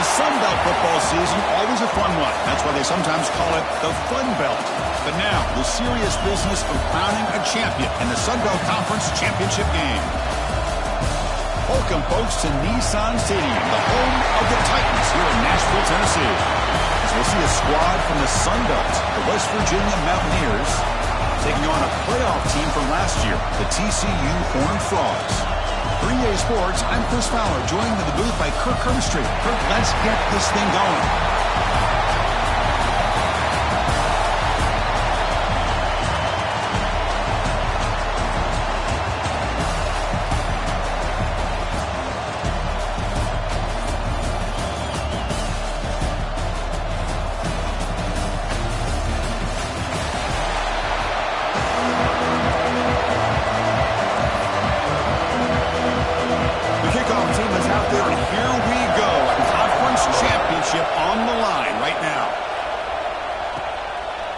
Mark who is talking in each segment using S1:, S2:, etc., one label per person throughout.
S1: The Sun Belt football season, always a fun one. That's why they sometimes call it the Fun Belt. But now, the serious business of crowning a champion in the Sun Belt Conference Championship game. Welcome, folks, to Nissan Stadium, the home of the Titans here in Nashville, Tennessee. As we'll see a squad from the Sun Belt, the West Virginia Mountaineers, taking on a playoff team from last year, the TCU Horned Frogs. For EA Sports, I'm Chris Fowler, joined in the booth by Kirk Herbstreit. Kirk, let's get this thing going.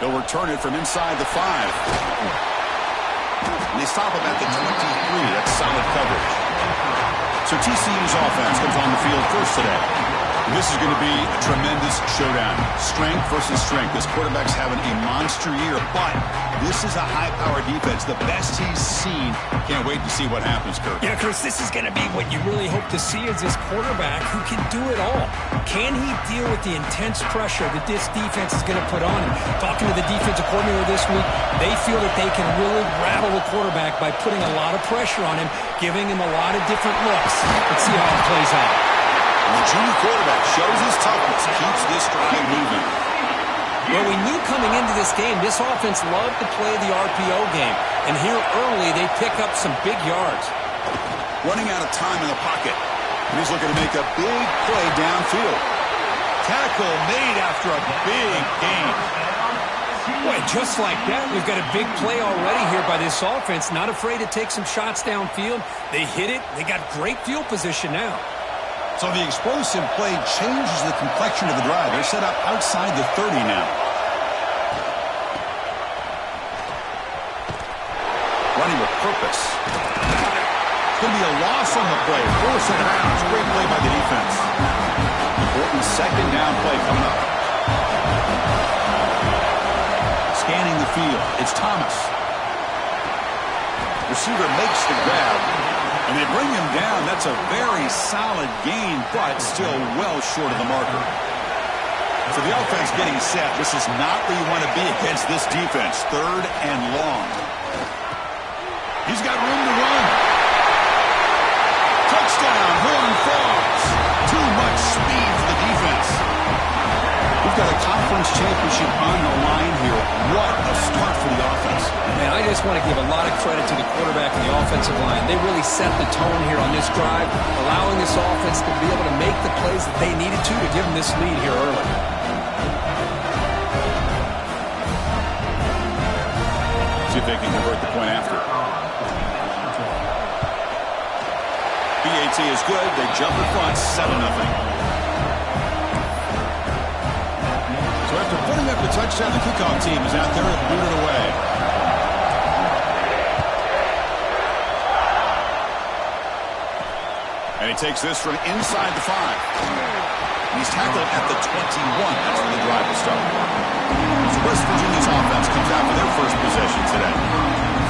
S1: They'll return it from inside the 5. And they stop him at the 23. That's solid coverage. So TCU's offense comes on the field first today. And this is going to be a tremendous showdown. Strength versus strength. This quarterback's having a monster year, but this is a high-powered defense. The best he's seen. Can't wait to see what happens, Kirk.
S2: Yeah, Chris, this is going to be what you really hope to see is this quarterback who can do it all. Can he deal with the intense pressure that this defense is going to put on him? Talking to the defensive coordinator this week, they feel that they can really rattle the quarterback by putting a lot of pressure on him, giving him a lot of different looks. Let's see how it plays out.
S1: The junior quarterback shows his toughness, keeps this drive moving.
S2: Well, we knew coming into this game, this offense loved to play the RPO game. And here early, they pick up some big yards.
S1: Running out of time in the pocket. And he's looking to make a big play downfield. Tackle made after a big gain.
S2: Boy, just like that, we've got a big play already here by this offense. Not afraid to take some shots downfield. They hit it. They got great field position now.
S1: So the explosive play changes the complexion of the drive. They're set up outside the 30 now. Running with purpose. It's going to be a loss on the play. Force it out. Great play by the defense. Important second down play coming up. Scanning the field. It's Thomas. Receiver makes the grab. And they bring him down. That's a very solid gain, but still well short of the marker. So the offense getting set. This is not where you want to be against this defense. 3rd and long. He's got room to run. Touchdown, Horned Frogs. Too much speed for the defense. We've got a conference championship on the line here. What a start for the offense.
S2: Man, I just want to give a lot of credit to the quarterback and the offensive line. They really set the tone here on this drive, allowing this offense to be able to make the plays that they needed to give them this lead here early.
S1: See if they can convert the point after. BAT is good. They jump in front, 7-0. So after putting up the touchdown, the kickoff team is out there to boot it away. And he takes this from inside the 5. And he's tackled at the 21. That's when the drive will start. So West Virginia's offense comes out for their first possession today.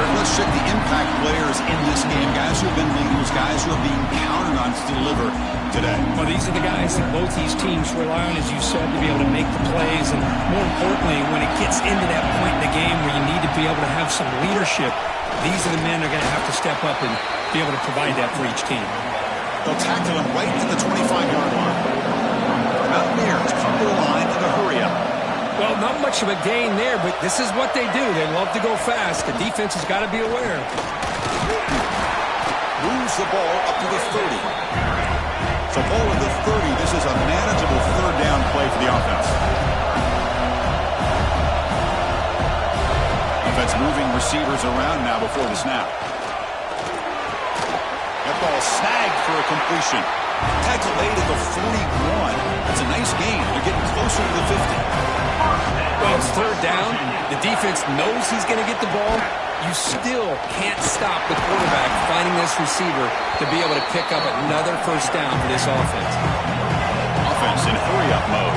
S1: Let's check the impact players in this game. Guys who have been leaders, guys who are being counted on to deliver today.
S2: Well, these are the guys that both these teams rely on, as you said, to be able to make the plays. And more importantly, when it gets into that point in the game where you need to be able to have some leadership, these are the men that are going to have to step up and be able to provide that for each team.
S1: They'll tackle him right at the 25-yard line. Mountaineers come to the line in a hurry up.
S2: Well, not much of a gain there, but this is what they do. They love to go fast. The defense has got to be aware.
S1: Moves the ball up to the 30. So ball at the 30. This is a manageable 3rd down play for the offense. Offense moving receivers around now before the snap. That ball snagged for a completion. Tackle made at the 41. That's a nice gain. They're getting closer to the 50.
S2: Well, it's 3rd down. The defense knows he's going to get the ball. You still can't stop the quarterback finding this receiver to be able to pick up another 1st down for this offense.
S1: offense in hurry-up mode.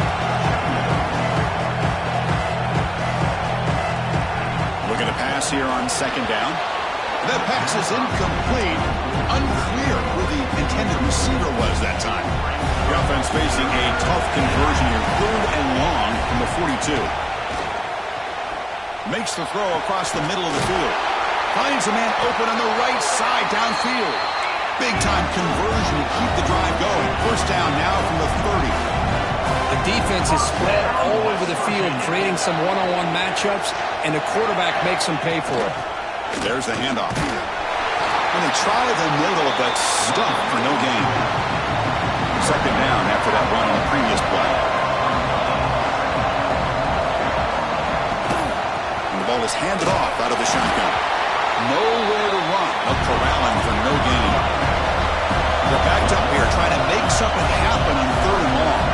S1: Looking to pass here on second down. That pass is incomplete. Unclear who the intended receiver was that time. The offense facing a tough conversion here. 3rd and long from the 42. Makes the throw across the middle of the field. Finds a man open on the right side downfield. Big-time conversion to keep the drive going. First down now from the 30.
S2: The defense is spread all over the field, creating some one-on-one matchups, and the quarterback makes them pay for it.
S1: There's the handoff. And they try the middle, but stuck for no gain. Second down after that run on the previous play. And the ball is handed off out of the shotgun. Nowhere to run. They'll corral him for no gain. They're backed up here trying to make something happen on 3rd and long.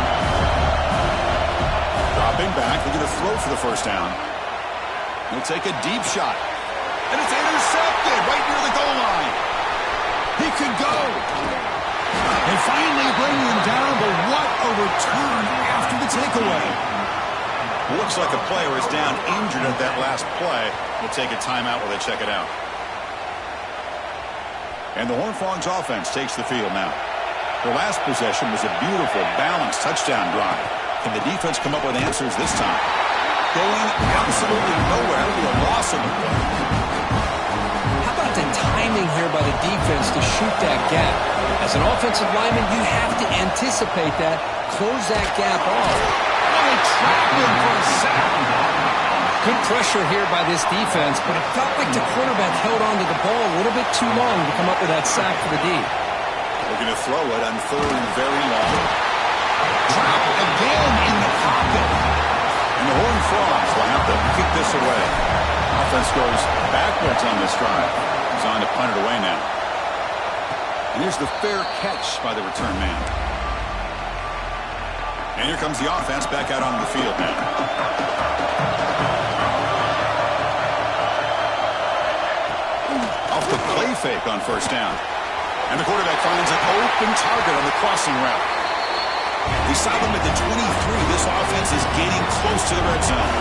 S1: Dropping back. They're going to throw for the first down. He'll take a deep shot. And it's intercepted right near the goal line. He could go. They finally bring him down, but what a return after the takeaway. Looks like a player is down injured at that last play. We'll take a timeout while they check it out. And the Horned Frogs offense takes the field now. Their last possession was a beautiful, balanced touchdown drive. Can the defense come up with answers this time? Going absolutely nowhere to a loss of the play.
S2: How about the timing here by the defense to shoot that gap? As an offensive lineman, you have to anticipate that, close that gap off.
S1: They trap him for a sack.
S2: Good pressure here by this defense, but it felt like the quarterback held onto the ball a little bit too long to come up with that sack for the D.
S1: Looking to throw it on 3rd and very long. Trapped again in the pocket. And the Horned Frogs will have to kick this away. Offense goes backwards on this drive. He's on to punt it away now. And here's the fair catch by the return man. And here comes the offense back out onto the field now. Off the play fake on first down. And the quarterback finds an open target on the crossing route. We saw them at the 23. This offense is getting close to the red zone.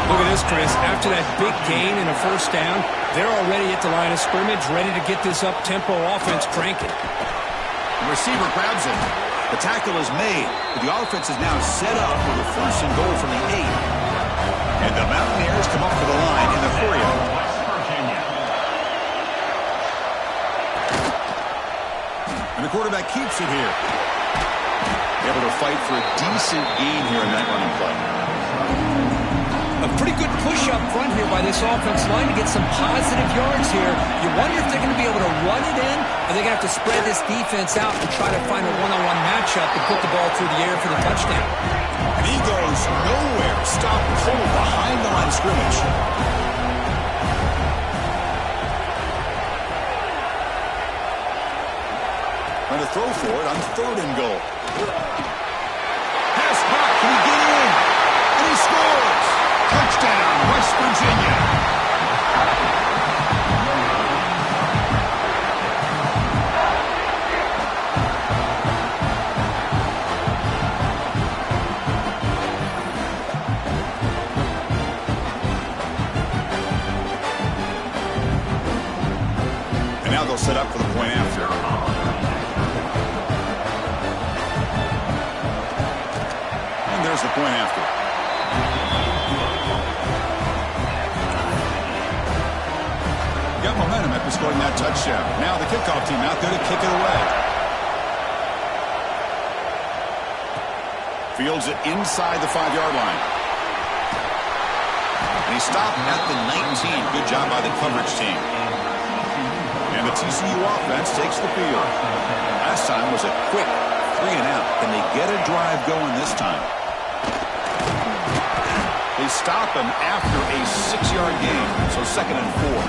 S2: Look at this, Chris. After that big gain in a first down, they're already at the line of scrimmage, ready to get this up-tempo offense cranking.
S1: The receiver grabs it. The tackle is made, but the offense is now set up for the 1st and goal from the 8. And the Mountaineers come up to the line in the hurry-up. And the quarterback keeps it here. Able to fight for a decent gain here in that running play.
S2: A pretty good push up front here by this offense line to get some positive yards here. You wonder if they're going to be able to run it in, or they're going to have to spread this defense out and try to find a one-on-one matchup to put the ball through the air for the touchdown.
S1: And he goes nowhere. Stop cold behind the line of scrimmage. Trying to throw for it on 3rd and goal. Pass caught. Can he get in? And he scores. Touchdown, West Virginia. And now they'll set up for the point after. There's the point after. Got momentum after scoring that touchdown. Now the kickoff team out there to kick it away. Fields it inside the 5-yard line. And he stopped at the 19. Good job by the coverage team. And the TCU offense takes the field. Last time was a quick 3 and out. Can they get a drive going this time? They stop him after a 6-yard gain, so 2nd and 4.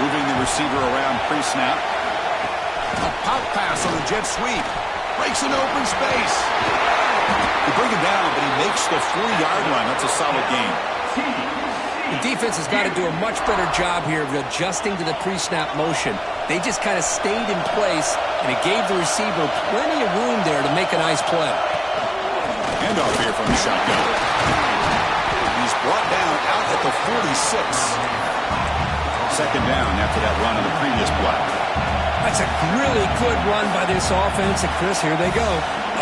S1: Moving the receiver around pre-snap. A pop pass on the jet sweep. Breaks an open space. They bring him down, but he makes the 4-yard line. That's a solid gain.
S2: The defense has got to do a much better job here of adjusting to the pre-snap motion. They just kind of stayed in place, and it gave the receiver plenty of room there to make a nice play.
S1: Handoff here from the shotgun. He's brought down out at the 46. Second down after that run on the previous play.
S2: That's a really good run by this offense. And Chris, here they go.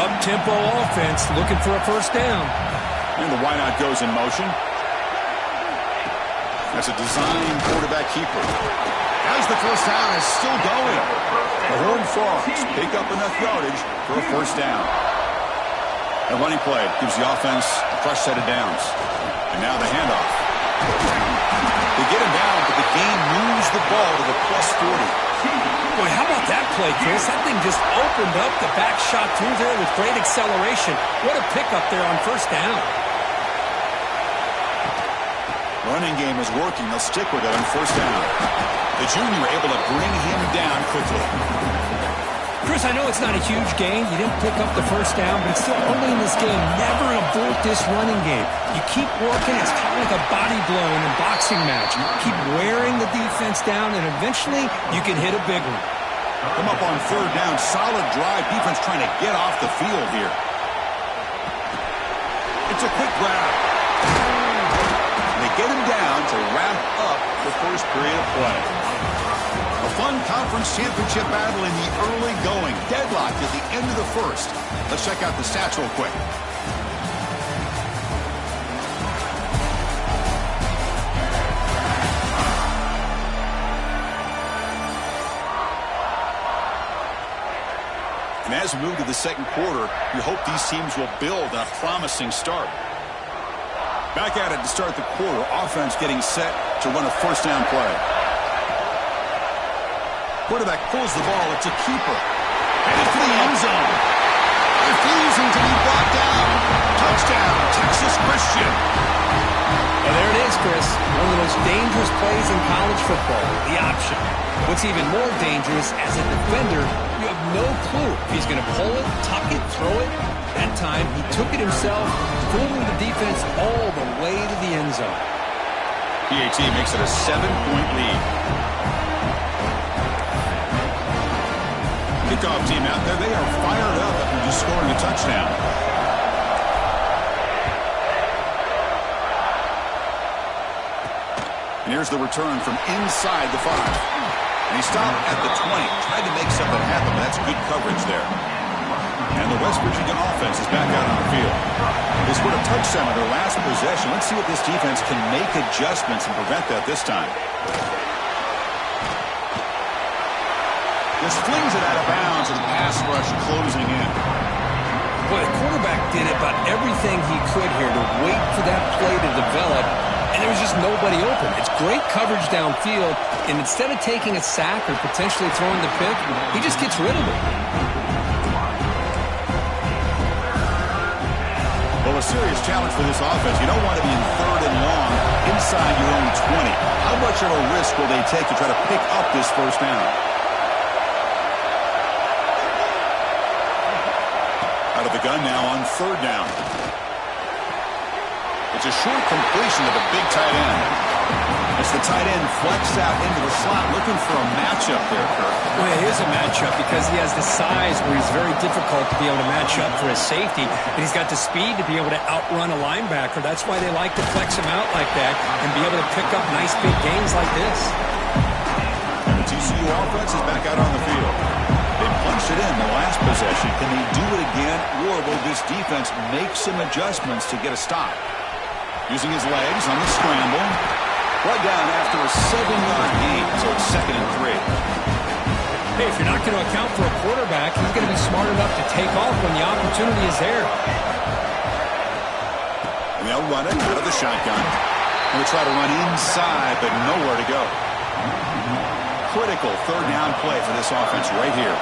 S2: Up-tempo offense looking for a first down.
S1: And the wideout goes in motion. That's a design quarterback keeper. As the first down is still going. The Horned Frogs pick up enough yardage for a first down. A running play gives the offense a fresh set of downs. And now the handoff. They get him down, but the game moves the ball to the +40.
S2: Boy, how about that play, Chris? That thing just opened up. The back shot through there with great acceleration. What a pickup there on first down.
S1: Running game is working. They'll stick with it on first down. The junior able to bring him down quickly.
S2: Chris, I know it's not a huge gain. You didn't pick up the first down, but it's still early in this game. Never abort this running game. You keep working. It's kind of like a body blow in a boxing match. Keep wearing the defense down, and eventually you can hit a big one.
S1: Come up on third down. Solid drive. Defense trying to get off the field here. It's a quick grab. And they get him down to wrap up the first period of play. A fun conference championship battle in the early going. Deadlocked at the end of the first. Let's check out the stats real quick. And as we move to the second quarter, we hope these teams will build on a promising start. Back at it to start the quarter. Offense getting set to run a first down play. Quarterback pulls the ball. It's a keeper. Headed for the end zone. Refusing to be brought down. Touchdown, Texas Christian.
S2: And there it is, Chris. One of the most dangerous plays in college football. The option. What's even more dangerous, as a defender, you have no clue if he's going to pull it, tuck it, throw it. That time, he took it himself, fooling the defense all the way to the end zone.
S1: PAT makes it a 7-point lead. Kickoff team out there. They are fired up after just scoring a touchdown. And here's the return from inside the 5. And he stopped at the 20. Tried to make something happen, but that's good coverage there. And the West Virginia offense is back out on the field. They scored a touchdown on their last possession. Let's see what this defense can make adjustments and prevent that this time. Just flings it out of bounds and pass rush closing in.
S2: Boy, the quarterback did about everything he could here to wait for that play to develop, and there was just nobody open. It's great coverage downfield, and instead of taking a sack or potentially throwing the pick, he just gets rid of it.
S1: Well, a serious challenge for this offense. You don't want to be in third and long inside your own 20. How much of a risk will they take to try to pick up this first down? Out of the gun now on third down. It's a short completion of a big tight end. As the tight end flexed out into the slot, looking for a matchup there, Kirk.
S2: Well, it is a matchup because he has the size where he's very difficult to be able to match up for his safety, and he's got the speed to be able to outrun a linebacker. That's why they like to flex him out like that and be able to pick up nice big gains like this.
S1: And the TCU offense is back out on the field. They punched it in the last possession. Can they do it again, or will this defense make some adjustments to get a stop? Using his legs on the scramble. Brought down after a 7-yard gain, so it's 2nd and 3.
S2: Hey, if you're not going to account for a quarterback, he's going to be smart enough to take off when the opportunity is there.
S1: And they'll run it out of the shotgun. They'll try to run inside, but nowhere to go. Critical third down play for this offense right here.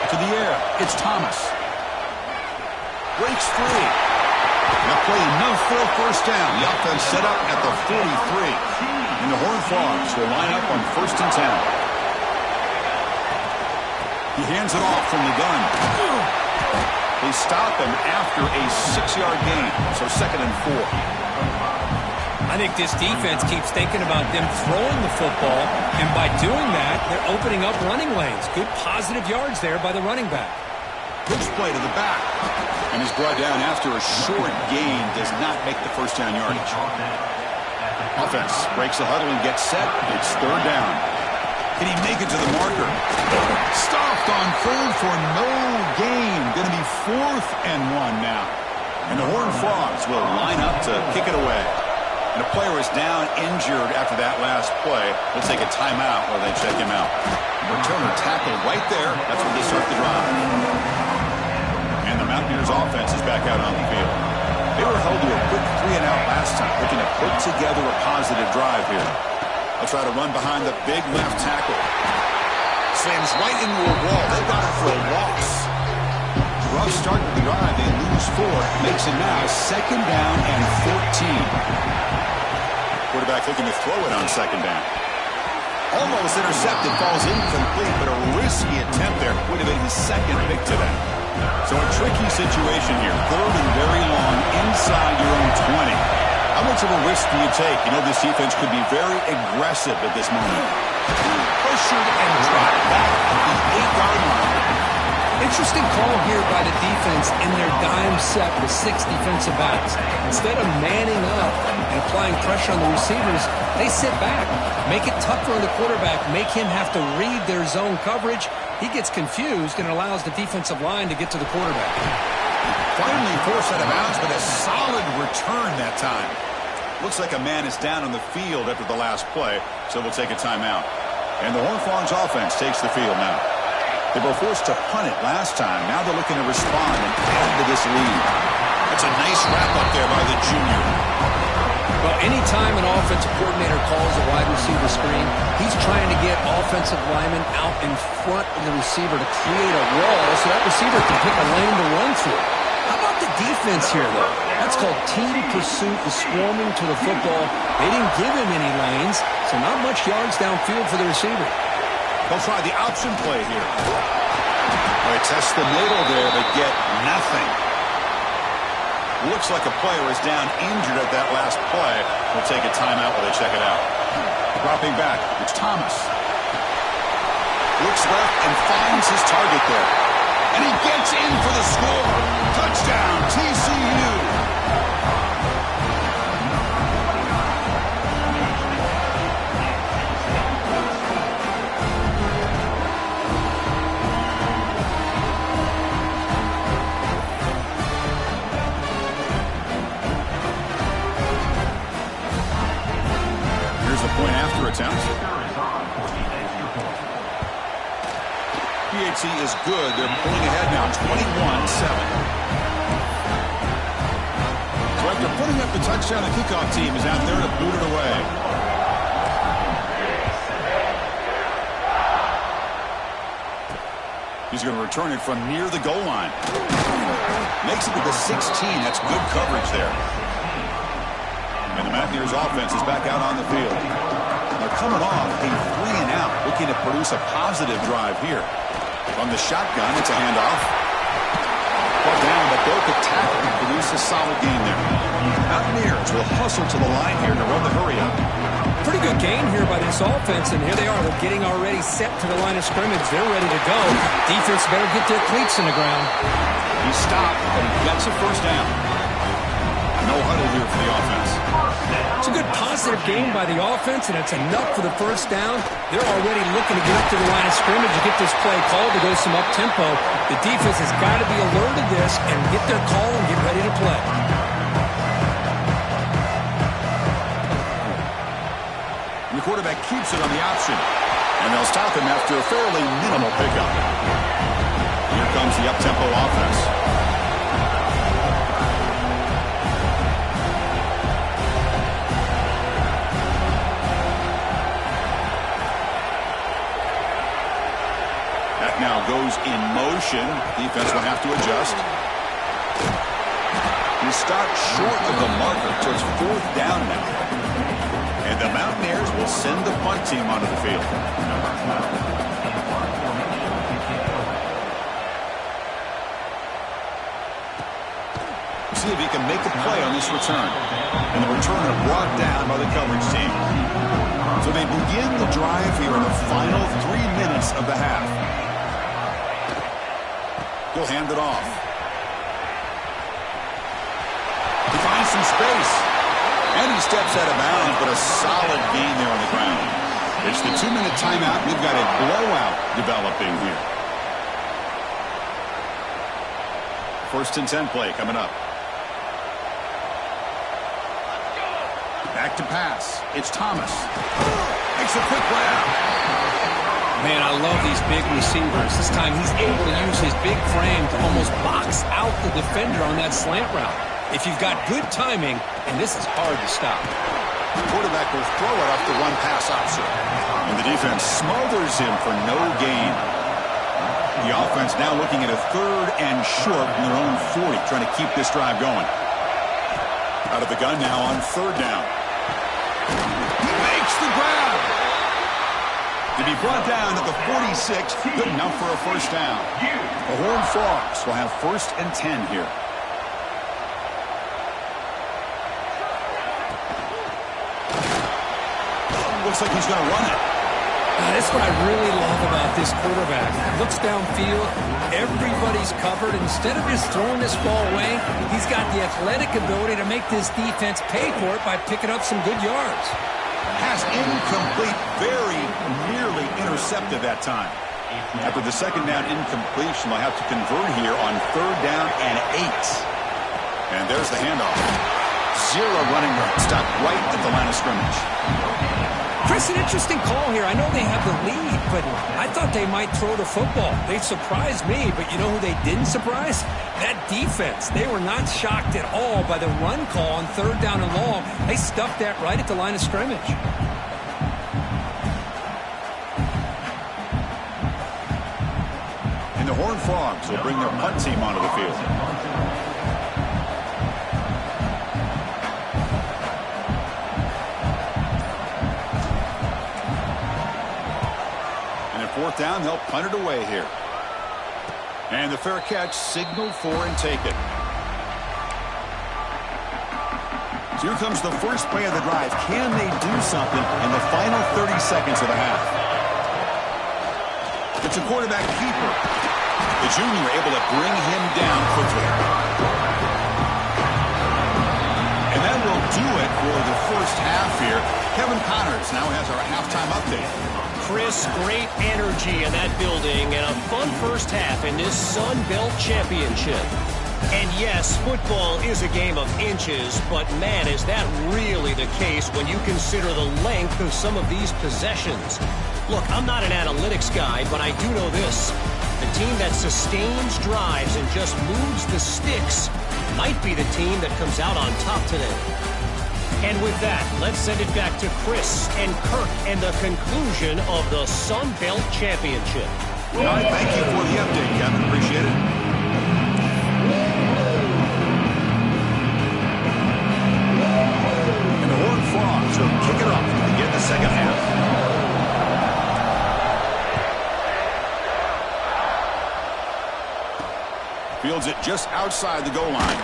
S1: To the air, it's Thomas. Breaks free. They'll play enough for a first down. The offense set up at the 43. And the Horned Frogs will line up on 1st and 10. He hands it off from the gun. They stop him after a 6-yard gain, so 2nd and 4.
S2: I think this defense keeps thinking about them throwing the football, and by doing that, they're opening up running lanes. Good positive yards there by the running back.
S1: Push play to the back, and is brought down after a short gain. Does not make the first down yardage. Offense breaks the huddle and gets set. It's 3rd down. Can he make it to the marker? Stopped on 3rd for no gain. Going to be 4th and 1 now. And the Horned Frogs will line up to kick it away. And a player is down injured after that last play. They'll take a timeout while they check him out. Returner tackle right there. That's when they start the drive. And the Mountaineers offense is back out on the field. They were held to a quick 3-and-out last time, looking to put together a positive drive here. They'll try to run behind the big left tackle. Slams right into a wall. They got it for a loss. Rough start to the drive. They lose 4. Makes it now 2nd down and 14. Quarterback looking to throw it on 2nd down. Almost intercepted. Falls incomplete, but a risky attempt there. Would have been his 2nd pick today. So a tricky situation here. 3rd and very long inside your own 20. How much of a risk do you take? You know this defense could be very aggressive at this moment. Pressured and dropped back at the 8-yard line.
S2: Interesting call here by the defense in their dime set with 6 defensive backs. Instead of manning up and applying pressure on the receivers, they sit back, make it tougher on the quarterback, make him have to read their zone coverage. He gets confused and allows the defensive line to get to the quarterback.
S1: Finally forced out of bounds, but a solid return that time. Looks like a man is down on the field after the last play, so we'll take a timeout. And the Horned Frogs offense takes the field now. They were forced to punt it last time. Now they're looking to respond and add to this lead. That's a nice wrap-up there by the junior.
S2: Well, anytime an offensive coordinator calls a wide receiver screen, he's trying to get offensive linemen out in front of the receiver to create a wall so that receiver can pick a lane to run through. How about the defense here, though? That's called team pursuit and swarming to the football. They didn't give him any lanes, so not much yards downfield for the receiver.
S1: They'll try the option play here. They test the middle there, but get nothing. Looks like a player is down injured at that last play. We'll take a timeout while they check it out. Dropping back, it's Thomas. Looks left and finds his target there. And he gets in for the score. Touchdown, TCU. Attempt. PHC is good. They're pulling ahead now, 21-7. So after putting up the touchdown, the kickoff team is out there to boot it away. He's going to return it from near the goal line. Makes it to the 16. That's good coverage there. And the Mountaineers offense is back out on the field. They're coming off a 3-and-out, looking to produce a positive drive here. From the shotgun, it's a handoff. Ball down, but broke a tackle and produce a solid gain there. Mountaineers will hustle to the line here to run the hurry-up.
S2: Pretty good game here by this offense, and here they are. They're getting already set to the line of scrimmage. They're ready to go. Defense better get their cleats in the ground.
S1: He stopped, but he gets a first down. No huddle here for the offense.
S2: It's a good positive game by the offense, and it's enough for the first down. They're already looking to get up to the line of scrimmage to get this play called to go some up-tempo. The defense has got to be alert to this and get their call and get ready to play.
S1: And the quarterback keeps it on the option, and they'll stop him after a fairly minimal pickup. Here comes the up-tempo offense. Now goes in motion. Defense will have to adjust. He stopped short of the marker, so it's 4th down now. And the Mountaineers will send the punt team onto the field. see if he can make a play on this return. And the returner brought down by the coverage team. So they begin the drive here in the final 3 minutes of the half. He'll hand it off. He finds some space. And he steps out of bounds, but a solid gain there on the ground. It's the 2-minute timeout. We've got a blowout developing here. 1st and 10 play coming up. Back to pass. It's Thomas. Makes a quick grab.
S2: Man, I love these big receivers. This time he's able to use his big frame to almost box out the defender on that slant route. If you've got good timing, and this is hard to stop.
S1: The quarterback will throw it off the run-pass option. And the defense smothers him for no gain. The offense now looking at a 3rd and short from their own 40, trying to keep this drive going. Out of the gun now on 3rd down. He makes the grab. To be brought down at the 46, good enough for a 1st down. The Horned Frogs will have 1st and 10 here. Looks like he's going to run it.
S2: That's what I really love about this quarterback. He looks downfield, everybody's covered. Instead of just throwing this ball away, he's got the athletic ability to make this defense pay for it by picking up some good yards.
S1: Pass incomplete, very nearly intercepted that time. After the 2nd down incompletion, they'll have to convert here on 3rd down and 8. And there's the handoff. 0 running room, stopped right at the line of scrimmage.
S2: Chris, an interesting call here. I know they have the lead, but I thought they might throw the football. They surprised me, but you know who they didn't surprise? That defense. They were not shocked at all by the run call on 3rd down and long. They stuffed that right at the line of scrimmage.
S1: And the Horned Frogs will bring their punt team onto the field. And at 4th down, they'll punt it away here. And the fair catch, signal for and take it. So here comes the first play of the drive. Can they do something in the final 30 seconds of the half? It's a quarterback keeper. The junior able to bring him down quickly. And that will do it for the first half here. Kevin Connors now has our halftime update.
S3: Chris, great energy in that building and a fun first half in this Sun Belt Championship. And yes, football is a game of inches, but man, is that really the case when you consider the length of some of these possessions. Look, I'm not an analytics guy, but I do know this. The team that sustains drives and just moves the sticks might be the team that comes out on top today. And with that, let's send it back to Chris and Kirk and the conclusion of the Sun Belt Championship.
S1: All right, thank you for the update, Kevin. Appreciate it. And the Horned Frogs will kick it off to begin the second half. Fields it just outside the goal line.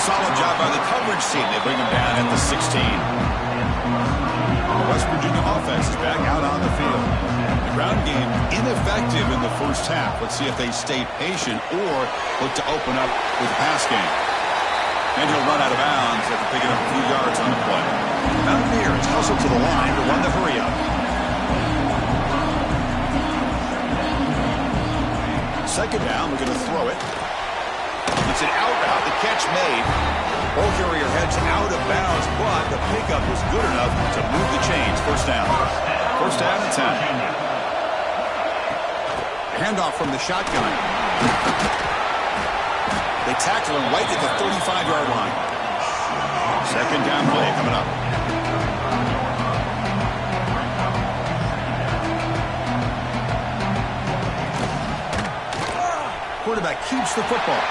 S1: Solid job by the coverage team. They bring him down at the 16. The West Virginia offense is back out on the field. The ground game ineffective in the first half. Let's see if they stay patient or look to open up with the pass game. And he'll run out of bounds after picking up a few yards on the play. Mountaineers hustle to the line to run the hurry up. Second down, we're going to throw it. It's an out route, the catch made. Ball carrier heads out of bounds, but the pickup was good enough to move the chains. First down. First down and 10. Handoff from the shotgun. They tackle him right at the 35-yard line. Second down play coming up. Quarterback keeps the football.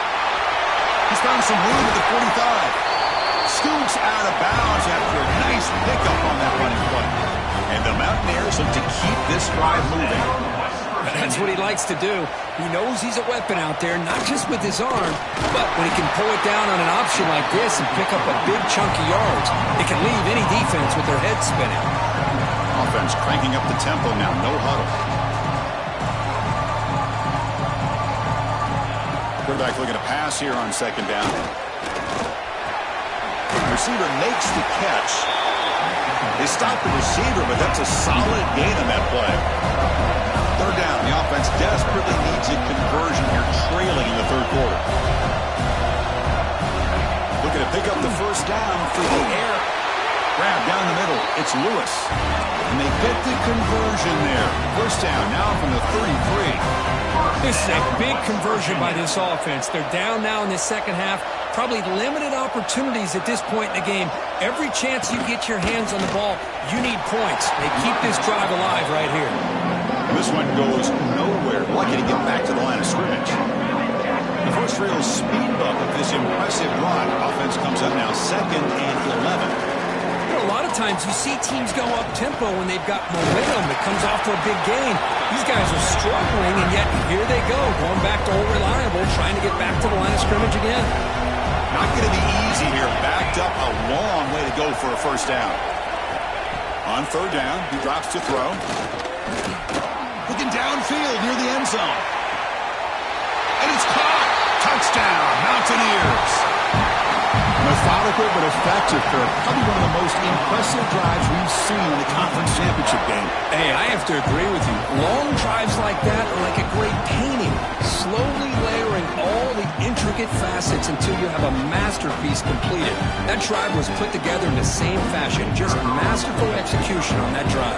S1: He's found some room at the 45. Scoots out of bounds after a nice pickup on that running play. And the Mountaineers look to keep this drive moving.
S2: That's what he likes to do. He knows he's a weapon out there, not just with his arm, but when he can pull it down on an option like this and pick up a big chunk of yards, it can leave any defense with their head spinning.
S1: Offense cranking up the tempo now, no huddle. Quarterback looking to pass here on second down. Receiver makes the catch. They stop the receiver, but that's a solid gain on that play. Third down. The offense desperately needs a conversion here, trailing in the third quarter. Looking to pick up the first down through the air. Grab down the middle. It's Lewis. And they get the conversion there. First down now from the 33.
S2: This is a big conversion by this offense. They're down now in the second half. Probably limited opportunities at this point in the game. Every chance you get your hands on the ball, you need points. They keep this drive alive right here.
S1: This one goes nowhere. Lucky to get back to the line of scrimmage. The first real speed bump of this impressive run. Offense comes up now 2nd and 11.
S2: A lot of times you see teams go up-tempo when they've got momentum that comes off to a big gain. These guys are struggling, and yet here they go, going back to old reliable, trying to get back to the line of scrimmage again.
S1: Not going to be easy here. Backed up a long way to go for a first down. On third down, he drops to throw. Looking downfield near the end zone. And it's caught. Touchdown, Mountaineers. Methodical but effective, Kirk. Probably one of the most impressive drives we've seen in the conference championship game.
S2: Hey, I have to agree with you. Long drives like that are like a great painting, slowly layering all the intricate facets until you have a masterpiece completed. That drive was put together in the same fashion, just masterful execution on that drive.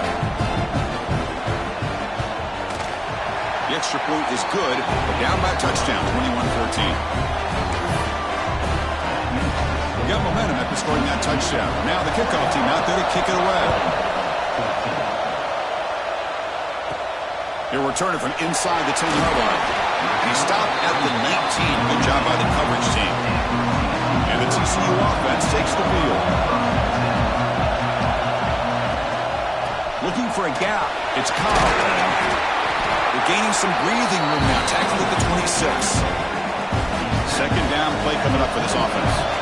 S1: The extra point is good, but down by a touchdown, 21-14. Got momentum after scoring that touchdown. Now the kickoff team out there to kick it away. He'll return it from inside the 10-yard line. He stopped at the 19. Good job by the coverage team. And the TCU offense takes the field. Looking for a gap. It's Kyle. They're gaining some breathing room now. Tackling at the 26. Second down play coming up for this offense.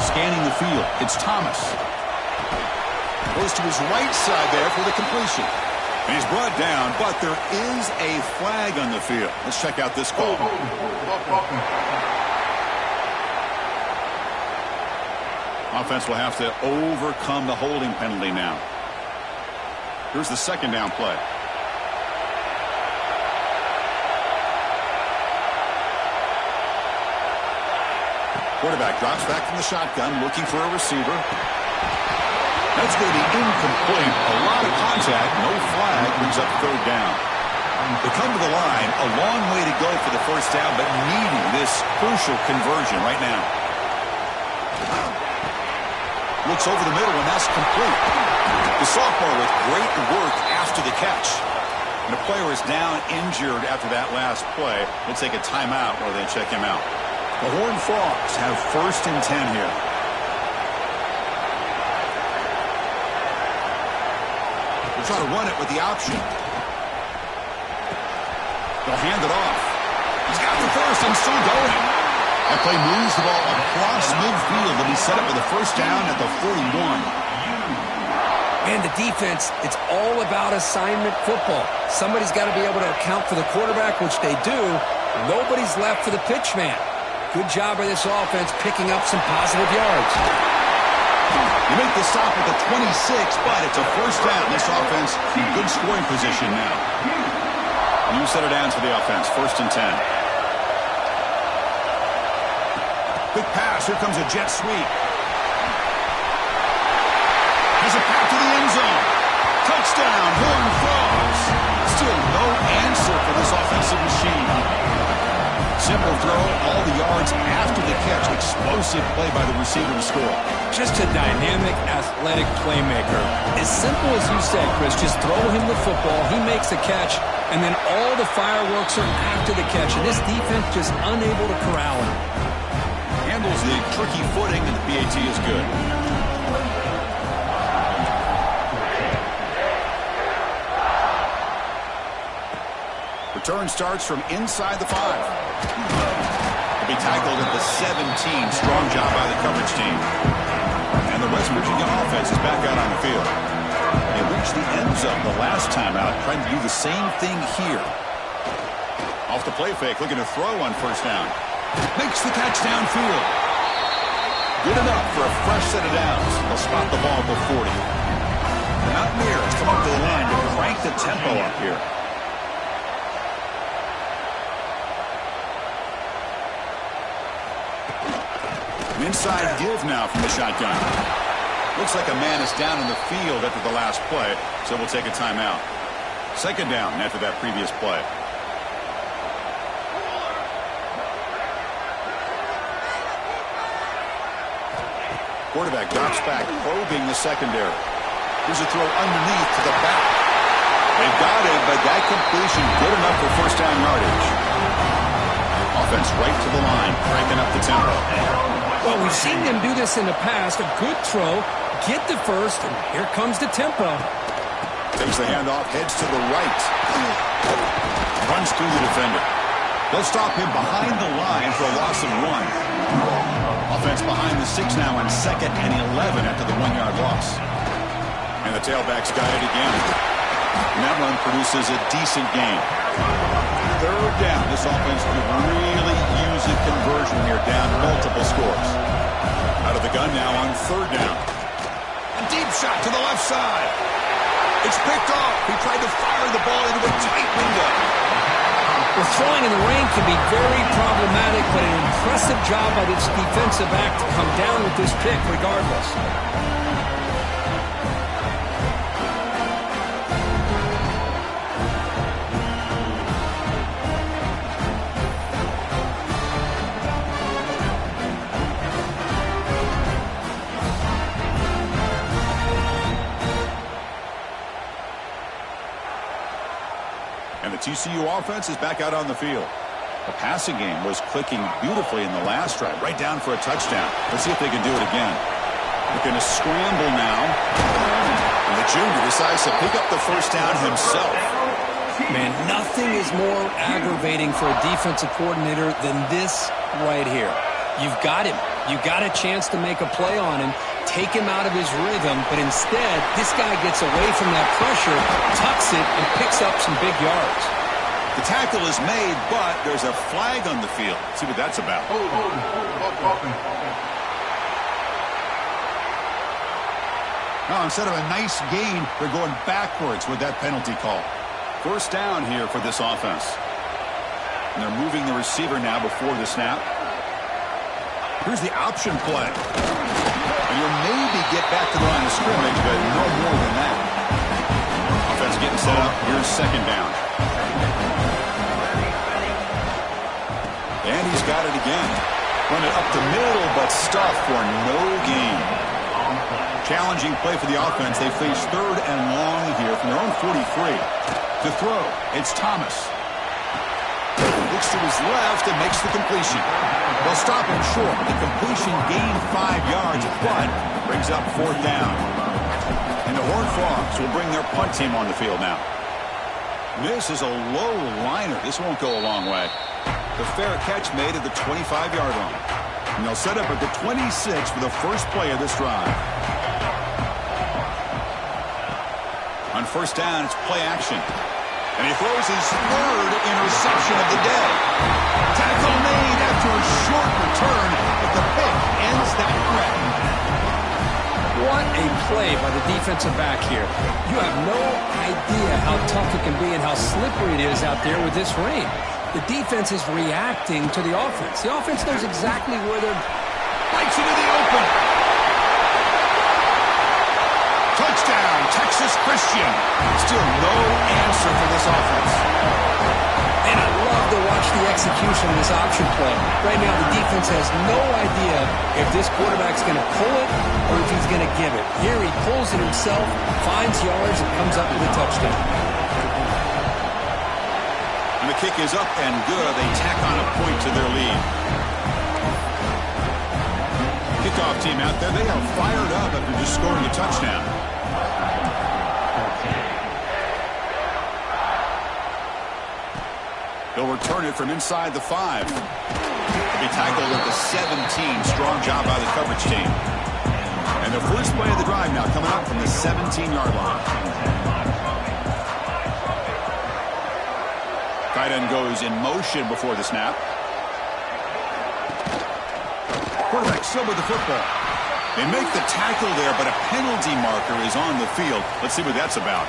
S1: Scanning the field, it's Thomas. Goes to his right side there for the completion. And he's brought down, but there is a flag on the field. Let's check out this call. Offense will have to overcome the holding penalty now. Here's the second down play. Quarterback drops back from the shotgun, looking for a receiver. That's going to be incomplete. A lot of contact, no flag, brings up third down. They come to the line, a long way to go for the first down, but needing this crucial conversion right now. Looks over the middle, and that's complete. The sophomore with great work after the catch. And the player is down injured after that last play. We'll take a timeout while they check him out. The Horned Frogs have 1st and 10 here. They'll try to run it with the option. They'll hand it off. He's got the first and still going. That play moves the ball across midfield, and he set up with a first down at the 41.
S2: And the defense, it's all about assignment football. Somebody's got to be able to account for the quarterback, which they do. Nobody's left for the pitch man. Good job by this offense picking up some positive yards.
S1: You make the stop at the 26, but it's a first down. This offense in good scoring position now. New set of downs for the offense. 1st and 10. Quick pass. Here comes a jet sweep. Has a pass to the end zone. Touchdown, Horned Frogs. Still no answer for this offensive machine. Simple throw, all the yards after the catch. Explosive play by the receiver to score.
S2: Just a dynamic, athletic playmaker. As simple as you said, Chris, just throw him the football, he makes a catch, and then all the fireworks are after the catch, and this defense just unable to corral him.
S1: Handles the tricky footing, and the PAT is good. Return starts from inside the 5. He'll be tackled at the 17. Strong job by the coverage team. And the West Virginia offense is back out on the field. They reached the end zone the last time out, trying to do the same thing here. Off the play fake, looking to throw on first down. Makes the catch downfield. Good enough for a fresh set of downs. They'll spot the ball at the 40. The Mountaineers come up to the line to crank the tempo up here. An inside give now from the shotgun. Looks like a man is down in the field after the last play, so we'll take a timeout. Second down after that previous play. Quarterback drops back, probing the secondary. Here's a throw underneath to the back. They've got it, but that completion good enough for first down yardage. Offense right to the line, cranking up the tempo.
S2: Well, we've seen them do this in the past. A good throw, get the first, and here comes the tempo.
S1: Takes the handoff, heads to the right. Runs through the defender. They'll stop him behind the line for a loss of 1. Offense behind the 6 now on 2nd and 11 after the 1-yard loss. And the tailback's got it again. And that run produces a decent gain. Third down. This offense could really use a conversion here, down multiple scores. Out of the gun now on 3rd down. A deep shot to the left side. It's picked off. He tried to fire the ball into a tight window.
S2: Well, throwing in the rain can be very problematic, but an impressive job by this defensive back to come down with this pick regardless.
S1: And the TCU offense is back out on the field. The passing game was clicking beautifully in the last drive, right down for a touchdown. Let's see if they can do it again. They're going to scramble now. And the junior decides to pick up the first down himself.
S2: Man, nothing is more aggravating for a defensive coordinator than this right here. You've got him. You got a chance to make a play on him, take him out of his rhythm, but instead, this guy gets away from that pressure, tucks it, and picks up some big yards.
S1: The tackle is made, but there's a flag on the field. Let's see what that's about. Now, instead of a nice gain, they're going backwards with that penalty call. First down here for this offense. And they're moving the receiver now before the snap. Here's the option play. And you'll maybe get back to the line of scrimmage, but no more than that. Offense getting set up. Here's second down. And he's got it again. Run it up the middle, but stuffed for no gain. Challenging play for the offense. They face 3rd and long here from their own 43. To throw, it's Thomas. Looks to his left and makes the completion. They'll stop him short. The completion gained 5 yards, but brings up 4th down. And the Horned Frogs will bring their punt team on the field now. This is a low liner. This won't go a long way. The fair catch made at the 25-yard line. And they'll set up at the 26 for the first play of this drive. On first down, it's play action. And he throws his 3rd interception of the day. Tackle made after a short return, but the pick ends that threat.
S2: What a play by the defensive back here. You have no idea how tough it can be and how slippery it is out there with this rain. The defense is reacting to the offense. The offense knows exactly where they're...
S1: Bites into the open. Touchdown, Texas Christian. Still no answer for this offense.
S2: And I love to watch the execution of this option play. Right now, the defense has no idea if this quarterback's going to pull it or if he's going to give it. Here, he pulls it himself, finds yards, and comes up with a touchdown.
S1: And the kick is up and good. They tack on a point to their lead. Kickoff team out there, they are fired up after just scoring a touchdown. He'll return it from inside the 5. He'll be tackled at the 17. Strong job by the coverage team. And the first play of the drive now coming up from the 17-yard line. Tight end goes in motion before the snap. Quarterback still with the football. They make the tackle there, but a penalty marker is on the field. Let's see what that's about.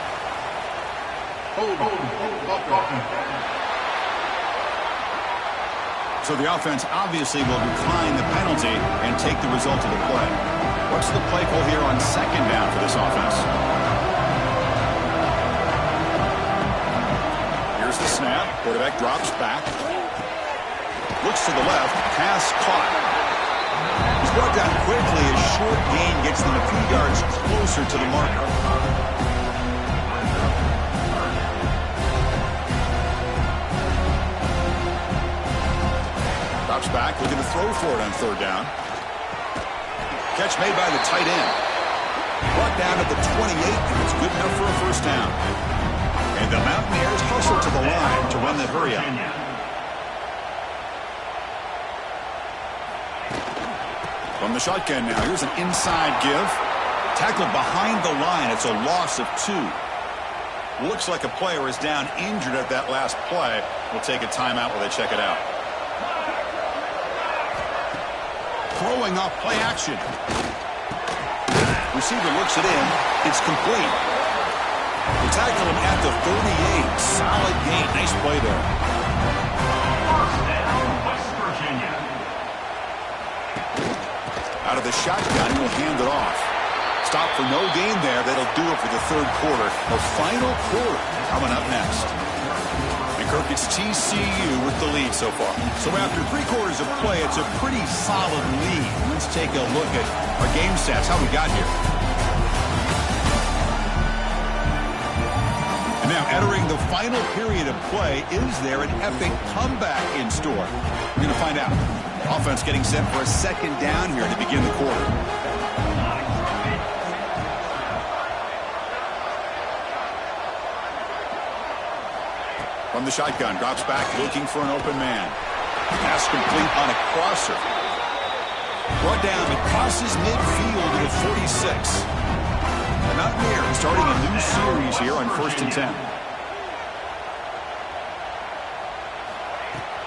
S1: So the offense obviously will decline the penalty and take the result of the play. What's the play call here on second down for this offense? Here's the snap. Quarterback drops back. Looks to the left. Pass caught. He's brought down quickly. A short gain gets them a few yards closer to the marker. Drops back, looking to throw for it on third down. Catch made by the tight end. Brought down at the 28, and it's good enough for a first down. And the Mountaineers hustle to the line to run the hurry up. From the shotgun now, here's an inside give. Tackled behind the line. It's a loss of 2. Looks like a player is down injured at that last play. We'll take a timeout while they check it out. Throwing off play action. Receiver looks it in. It's complete. They tackle him at the 38. Solid gain. Nice play there.
S4: First down, West Virginia.
S1: Out of the shotgun, he'll hand it off. Stop for no gain there. That'll do it for the third quarter. The final quarter coming up next. And Kirk, it's TCU with the lead so far. So after 3 quarters of play, it's a pretty solid lead. Let's take a look at our game stats, how we got here. And now entering the final period of play, is there an epic comeback in store? We're going to find out. Offense getting set for a second down here to begin the quarter. From the shotgun, drops back, looking for an open man. Pass complete on a crosser. Brought down, it crosses midfield to the 46. The Mountaineers starting a new series here on 1st and 10.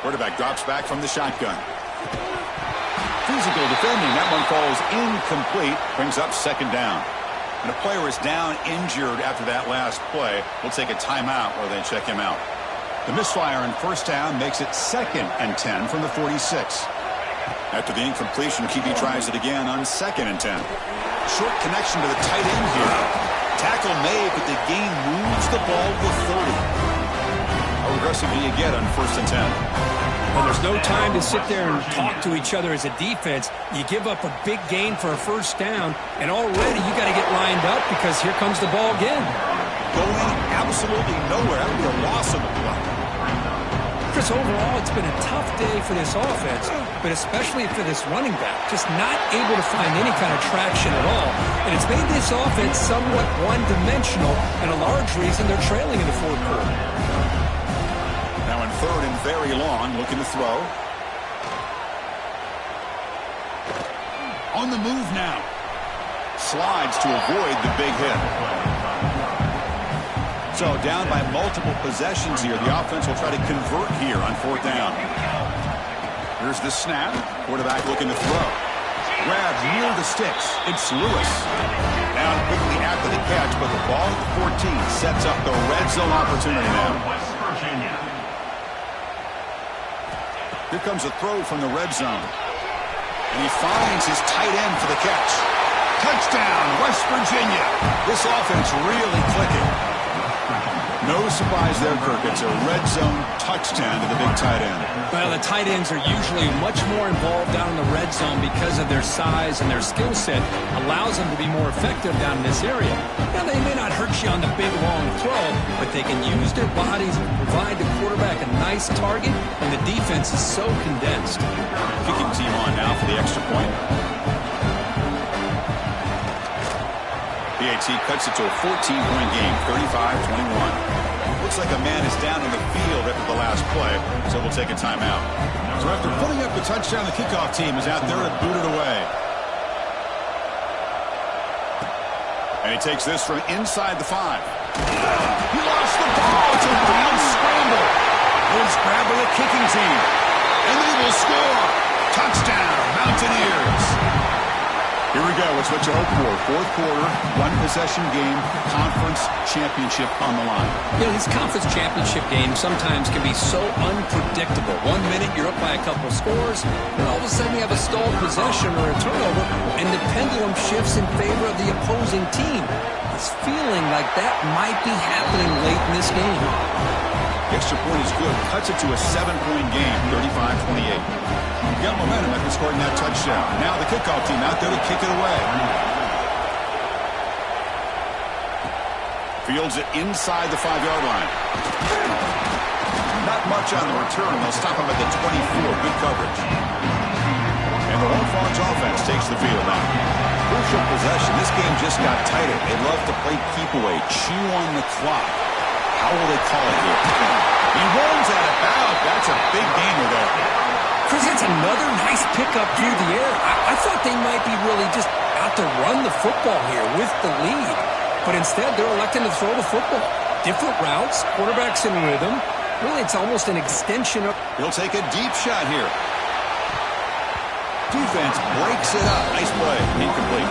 S1: Quarterback drops back from the shotgun. Physical defending. That one falls incomplete. Brings up second down. And a player is down injured after that last play. We'll take a timeout while they check him out. The misfire in first down makes it 2nd and 10 from the 46. After the incompletion, QB tries it again on 2nd and 10. Short connection to the tight end here. Tackle made, but the gain moves the ball to 30. How aggressive do you get on 1st and 10?
S2: Well, there's no time to sit there and talk to each other as a defense. You give up a big gain for a first down, and already you got to get lined up because here comes the ball again.
S1: Going absolutely nowhere. That would be a loss of the play.
S2: Chris, overall, it's been a tough day for this offense, but especially for this running back. Just not able to find any kind of traction at all. And it's made this offense somewhat one-dimensional, and a large reason they're trailing in the fourth quarter.
S1: Now in 3rd and very long, looking to throw. On the move now. Slides to avoid the big hit. So down by multiple possessions here. The offense will try to convert here on 4th down. Here's the snap. Quarterback looking to throw. Grab near the sticks. It's Lewis. Down quickly after the catch, but the ball at the 14 sets up the red zone opportunity now.
S4: West Virginia.
S1: Here comes a throw from the red zone. And he finds his tight end for the catch. Touchdown, West Virginia. This offense really clicking. No surprise there, Kirk. It's a red zone touchdown to the big tight end.
S2: Well, the tight ends are usually much more involved down in the red zone because of their size and their skill set allows them to be more effective down in this area. Now, they may not hurt you on the big, long throw, but they can use their bodies and provide the quarterback a nice target when the defense is so condensed.
S1: Kicking team on now for the extra point. PAT cuts it to a 14-point game, 35-21. looks like a man is down in the field after the last play, so we'll take a timeout. So after putting up the touchdown, the kickoff team is out there to boot it away. And he takes this from inside the 5. He lost the ball. It's a wild scramble. It's grabbed by the kicking team. And they will score. Touchdown, Mountaineers. Here we go. It's what you hope for. Fourth quarter, one-possession game, conference championship on the line.
S2: You know, these conference championship games sometimes can be so unpredictable. 1 minute, you're up by a couple scores, and all of a sudden you have a stalled possession or a turnover, and the pendulum shifts in favor of the opposing team. It's feeling like that might be happening late in this game.
S1: The extra point is good. Cuts it to a 7-point game, 35-28. You got momentum after scoring that touchdown. Now the kickoff team out there to kick it away. Fields it inside the 5-yard line. Not much on the return. They'll stop him at the 24. Good coverage. And the Horned Frogs offense takes the field now. Crucial possession. This game just got tighter. They love to play keep away, chew on the clock. How will they call it here? He runs out of bounds. That's a big gainer there.
S2: Chris, that's another nice pickup through the air. I thought they might be really just out to run the football here with the lead. But instead, they're electing to throw the football. Different routes, quarterback's in rhythm. Really, it's almost an extension of...
S1: He'll take a deep shot here. Defense breaks it up. Nice play. Incomplete.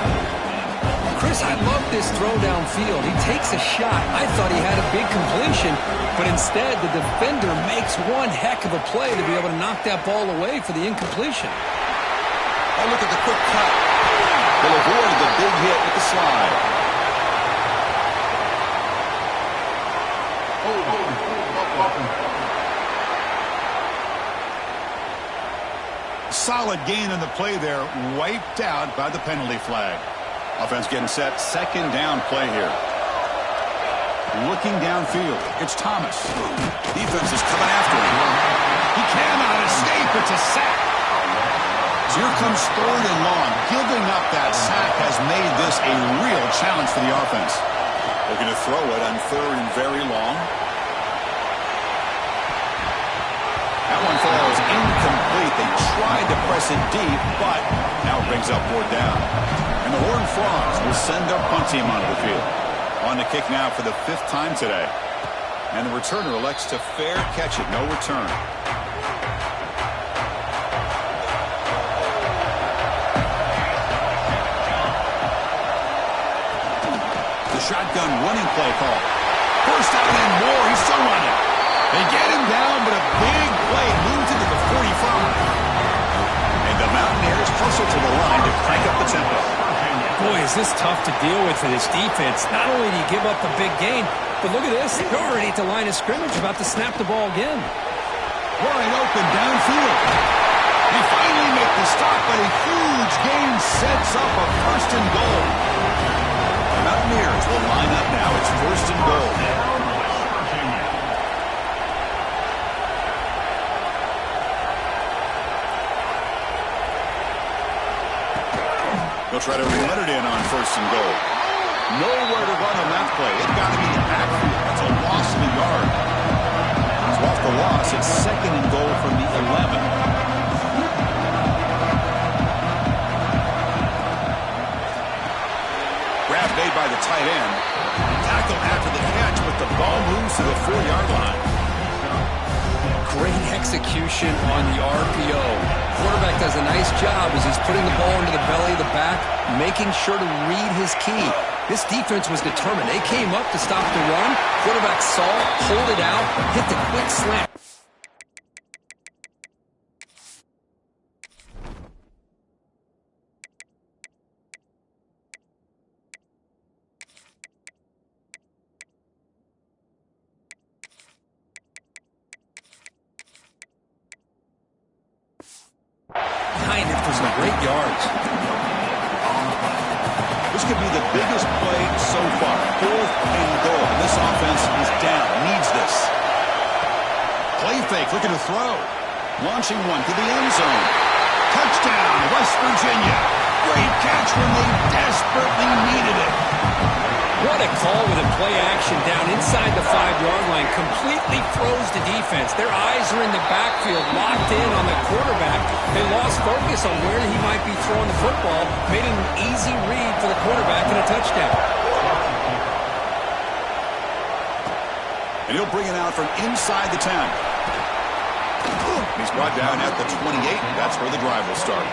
S2: Chris, I love this throw downfield. He takes a shot. I thought he had a big completion, but instead the defender makes one heck of a play to be able to knock that ball away for the incompletion.
S1: Oh, look at the quick cut. They'll avoid the big hit with the slide. Solid gain in the play there, wiped out by the penalty flag. Offense getting set. Second down play here. Looking downfield. It's Thomas. Defense is coming after him. He cannot escape. It's a sack. So here comes 3rd and long. Giving up that sack has made this a real challenge for the offense. Looking to throw it on 3rd and very long. That one falls incomplete. They tried to press it deep, but now it brings up 4th down. And the Horned Frogs will send their punt team onto the field. On the kick now for the 5th time today. And the returner elects to fair catch it. No return. The shotgun running play call. First down and more. He's still running. They get him down, but a big play moves into the 45. And the Mountaineers hustle to the line to crank up the tempo.
S2: Boy, is this tough to deal with for this defense. Not only do you give up a big gain, but look at this. They're already at the line of scrimmage, about to snap the ball again.
S1: Wide open downfield. They finally make the stop, but a huge gain sets up a 1st and goal. The Mountaineers will line up now. It's 1st and goal. They'll try to run it in on 1st and goal. Nowhere to run on that play. It got him in the backfield. That's a loss of a yard. So off the loss, it's 2nd and goal from the 11. Grab made by the tight end. Tackle after the catch, but the ball moves to the 4-yard line.
S2: Great execution on the RPO. Quarterback does a nice job as he's putting the ball into the belly of the back, making sure to read his key. This defense was determined. They came up to stop the run. Quarterback saw it, pulled it out, hit the quick slant. Behind it for some great yards.
S1: This could be the biggest play so far. 4th and goal. This offense is down. Needs this. Play fake. Looking to throw. Launching one to the end zone. Touchdown, West Virginia. Great catch when they desperately needed it.
S2: What a call with a play action down inside the 5-yard line. Completely throws the defense. Their eyes are in the backfield, locked in on the quarterback. They lost focus on where he might be throwing the football. Made it an easy read for the quarterback and a touchdown.
S1: And he'll bring it out from inside the 10. He's brought down at the 28. That's where the drive will start.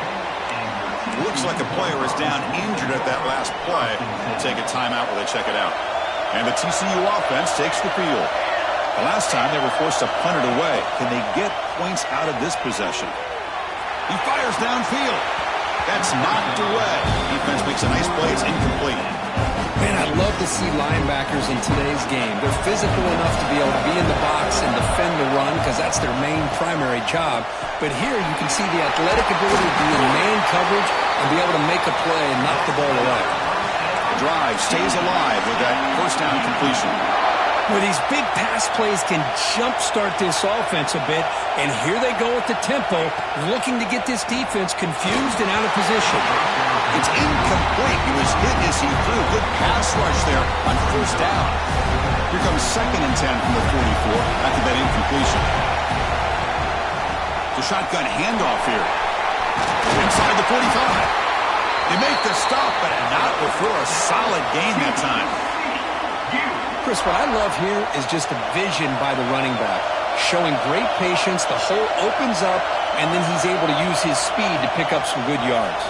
S1: Looks like a player is down injured at that last play. We'll take a timeout while they check it out. And the TCU offense takes the field. The last time they were forced to punt it away. Can they get points out of this possession? He fires downfield. That's knocked away. Defense makes a nice play. It's incomplete.
S2: Man, I love to see linebackers in today's game. They're physical enough to be able to be in the box and defend the run because that's their main primary job. But here you can see the athletic ability to be in man coverage and be able to make a play and knock the ball away.
S1: The drive stays alive with that first down completion.
S2: Well, these big pass plays can jumpstart this offense a bit, and here they go with the tempo, looking to get this defense confused and out of position.
S1: It's incomplete. He was hit as he threw. Good pass rush there on first down. Here comes 2nd and 10 from the 44 after that incompletion. The shotgun handoff here. Inside the 45. They make the stop, but not before a solid gain that time.
S2: Chris, what I love here is just the vision by the running back. Showing great patience, the hole opens up, and then he's able to use his speed to pick up some good yards.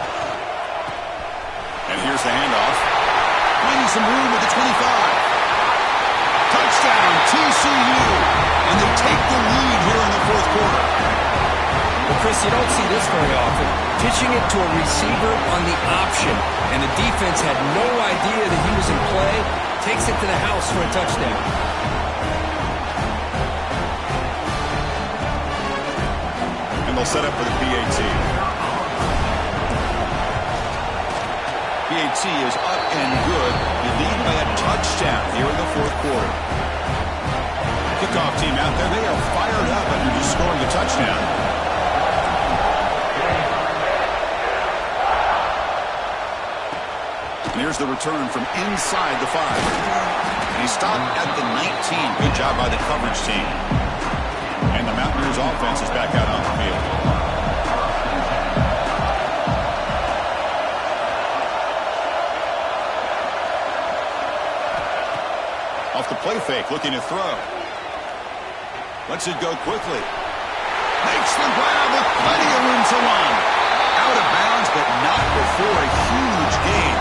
S1: And here's the handoff. Finding some room at the 25. Touchdown, TCU. And they take the lead here in the fourth quarter.
S2: Well, Chris, you don't see this very often. Pitching it to a receiver on the option, and the defense had no idea that he was in play. Takes it to the house for a touchdown.
S1: And they'll set up for the PAT. PAT is up and good. You lead by a touchdown here in the fourth quarter. Kickoff team out there. They are fired up after just scoring a touchdown. And here's the return from inside the 5. And he stopped at the 19. Good job by the coverage team. And the Mountaineers offense is back out on the field. Off the play fake, looking to throw. Lets it go quickly. Makes the grab with plenty of room to run. Out of bounds, but not before a huge gain.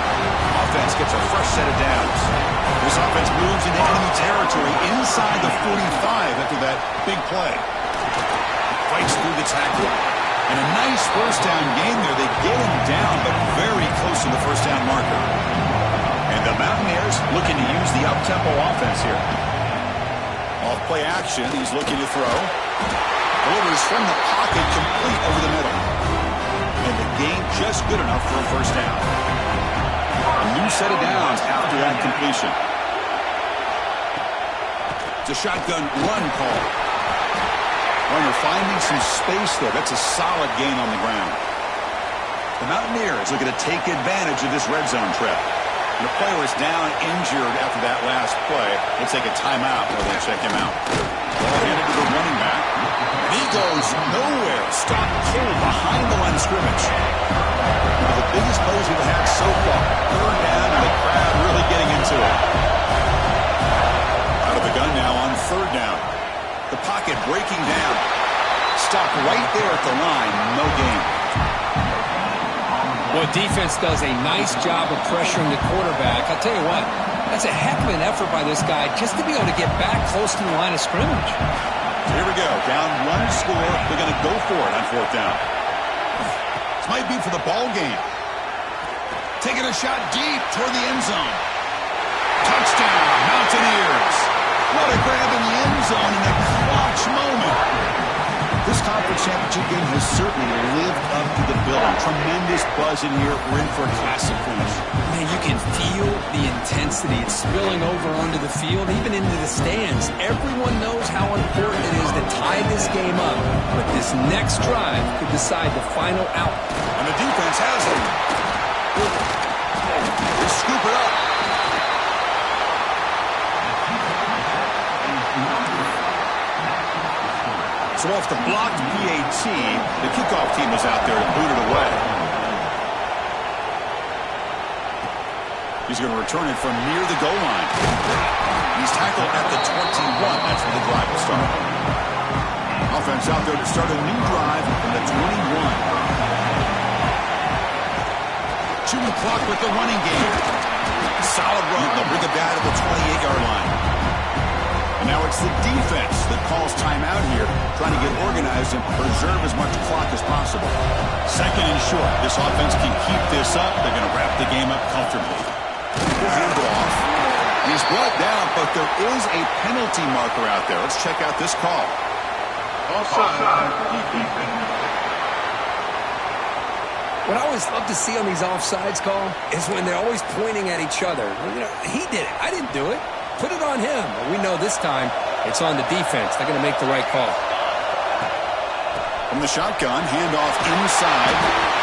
S1: Offense gets a fresh set of downs. This offense moves into enemy territory inside the 45 after that big play. Fights through the tackle. And a nice first down gain there. They get him down, but very close to the first down marker. And the Mountaineers looking to use the up-tempo offense here. Off play action, he's looking to throw. Delivers from the pocket, complete over the middle. And the gain just good enough for a first down. A new set of downs after that completion. It's a shotgun run call. Runner finding some space there. That's a solid gain on the ground. The Mountaineers looking to take advantage of this red zone trap. And the player is down injured after that last play. We'll take a timeout while they check him out. Ball handed to the running back. And he goes nowhere. Stopped cold behind the line of scrimmage. One of the biggest plays we've had so far. Third down and the crowd really getting into it. Out of the gun now on third down. The pocket breaking down. Stopped right there at the line. No gain.
S2: Well, defense does a nice job of pressuring the quarterback. I'll tell you what, that's a heck of an effort by this guy just to be able to get back close to the line of scrimmage.
S1: So here we go. Down one score. They're going to go for it on fourth down. This might be for the ball game. Taking a shot deep toward the end zone. Touchdown, Mountaineers. What a grab in the end zone in a clutch moment. This conference championship game has certainly lived up to the billing. Tremendous buzz in here. We're in for a classic finish.
S2: Man, you can feel the intensity. It's spilling over onto the field, even into the stands. Everyone knows how important it is to tie this game up. But this next drive could decide the final out.
S1: And the defense has it. They scoop it up. So off the blocked PAT, the kickoff team is out there to boot it away. He's going to return it from near the goal line. He's tackled at the 21. That's where the drive will start. Offense out there to start a new drive from the 21. Chewing the clock with the running game. Solid run. They'll bring it back to the 28-yard line. And now it's the defense that calls timeout here, trying to get organized and preserve as much clock as possible. Second and short. This offense can keep this up. They're going to wrap the game up comfortably. Hand off. He's brought down, but there is a penalty marker out there. Let's check out this call.
S4: Offside.
S2: What I always love to see on these offsides call is when they're always pointing at each other. You know, he did it. I didn't do it. Put it on him. But we know this time it's on the defense. They're going to make the right call.
S1: From the shotgun, handoff inside.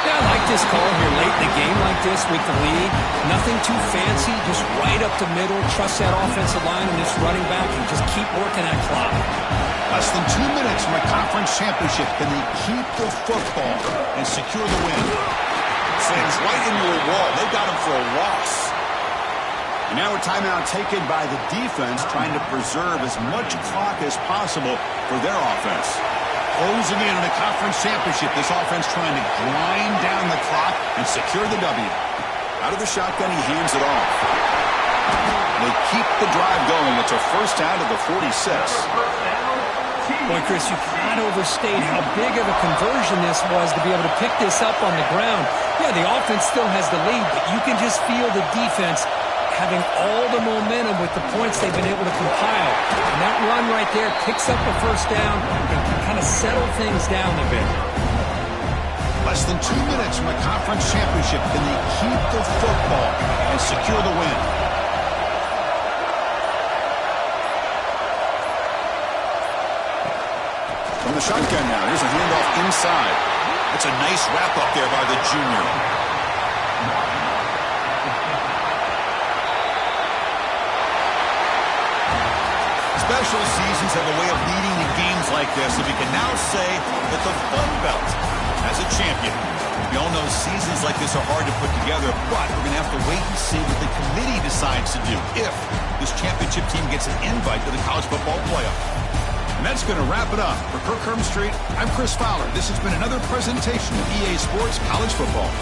S2: Yeah, I like this call here late in the game like this with the lead. Nothing too fancy, just right up the middle. Trust that offensive line and this running back and just keep working that clock.
S1: Less than 2 minutes from a conference championship. Can they keep the football and secure the win? Slams right into a wall. They got him for a loss. And now a timeout taken by the defense, trying to preserve as much clock as possible for their offense. Closing in on a conference championship, this offense trying to grind down the clock and secure the W. Out of the shotgun, he hands it off. They keep the drive going. It's a first down to the 46.
S2: Boy, Chris, you can't overstate how big of a conversion this was to be able to pick this up on the ground. Yeah, the offense still has the lead, but you can just feel the defense having all the momentum with the points they've been able to compile. And that run right there picks up a first down and can kind of settle things down a bit.
S1: Less than 2 minutes from a conference championship. Can they keep the football and secure the win? From the shotgun now, here's a handoff inside. That's a nice wrap-up there by the junior. Special seasons have a way of leading to games like this, and we can now say that the Fun Belt has a champion. We all know seasons like this are hard to put together, but we're going to have to wait and see what the committee decides to do if this championship team gets an invite to the college football playoff. And that's going to wrap it up. For Kirk Street, I'm Chris Fowler. This has been another presentation of EA Sports College Football.